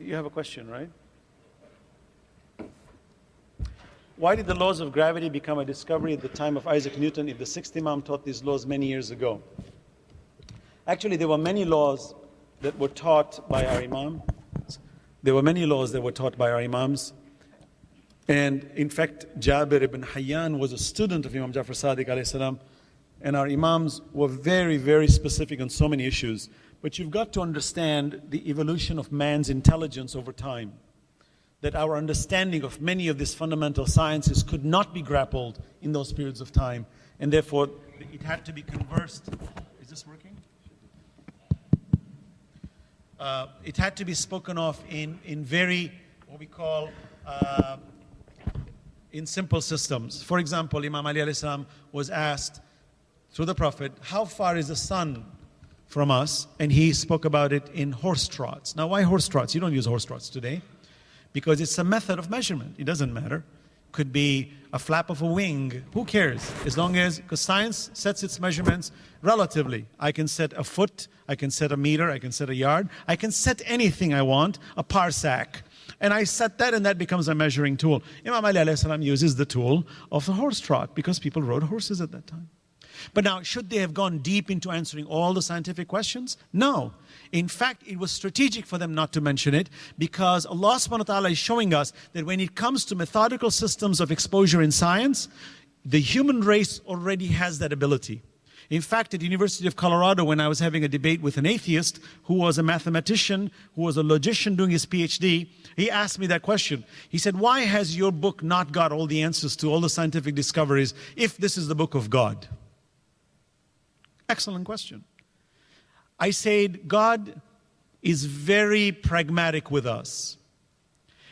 You have a question, right? Why did the laws of gravity become a discovery at the time of Isaac Newton if the sixth Imam taught these laws many years ago? Actually, there were many laws that were taught by our Imams. There were many laws that were taught by our Imams. And in fact, Jabir ibn Hayyan was a student of Imam Jafar Sadiq alayhi salam. And our Imams were very, very specific on so many issues. But you've got to understand the evolution of man's intelligence over time. That our understanding of many of these fundamental sciences could not be grappled in those periods of time. And therefore, it had to be conversed. Is this working? It had to be spoken of in very, what we call, in simple systems. For example, Imam Ali alayhi salam was asked through the Prophet, how far is the sun from us? And he spoke about it in horse trots. Now, why horse trots? You don't use horse trots today. Because it's a method of measurement. It doesn't matter. Could be a flap of a wing. Who cares? As long as, because science sets its measurements relatively. I can set a foot, I can set a meter, I can set a yard. I can set anything I want, a parsec. And I set that and that becomes a measuring tool. Imam Ali alayhi salam uses the tool of the horse trot because people rode horses at that time. But now, should they have gone deep into answering all the scientific questions? No. In fact, it was strategic for them not to mention it because Allah subhanahu wa ta'ala is showing us that when it comes to methodical systems of exposure in science, the human race already has that ability. In fact, at the University of Colorado, when I was having a debate with an atheist who was a mathematician, who was a logician doing his PhD, he asked me that question. He said, why has your book not got all the answers to all the scientific discoveries if this is the book of God? Excellent question. I said, God is very pragmatic with us.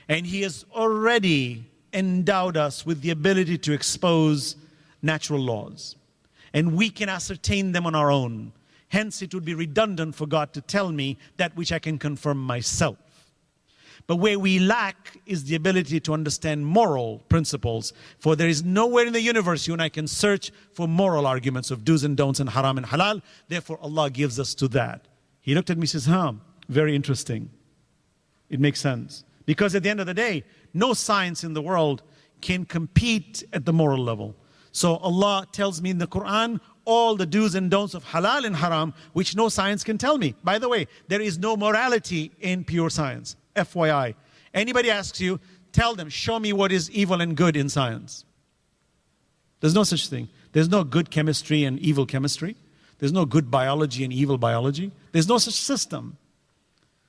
And He has already endowed us with the ability to expose natural laws. And we can ascertain them on our own. Hence, it would be redundant for God to tell me that which I can confirm myself. But where we lack is the ability to understand moral principles. For there is nowhere in the universe you and I can search for moral arguments of do's and don'ts and haram and halal. Therefore, Allah gives us to that. He looked at me and says, very interesting. It makes sense. Because at the end of the day, no science in the world can compete at the moral level. So Allah tells me in the Quran all the do's and don'ts of halal and haram, which no science can tell me. By the way, there is no morality in pure science. FYI. Anybody asks you, tell them, show me what is evil and good in science. There's no such thing. There's no good chemistry and evil chemistry. There's no good biology and evil biology. There's no such system.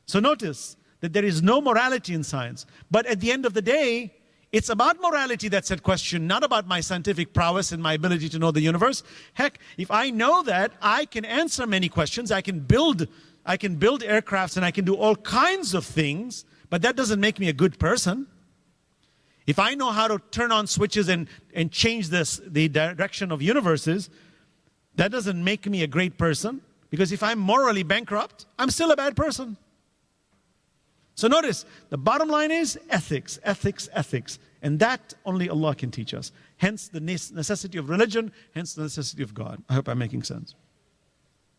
So notice that there is no morality in science. But at the end of the day, it's about morality that's at question, not about my scientific prowess and my ability to know the universe. Heck, if I know that, I can answer many questions. I can build aircrafts and I can do all kinds of things, but that doesn't make me a good person. If I know how to turn on switches and change the direction of universes, that doesn't make me a great person, because if I'm morally bankrupt, I'm still a bad person. So notice, the bottom line is ethics, ethics, ethics. And that only Allah can teach us. Hence the necessity of religion, hence the necessity of God. I hope I'm making sense.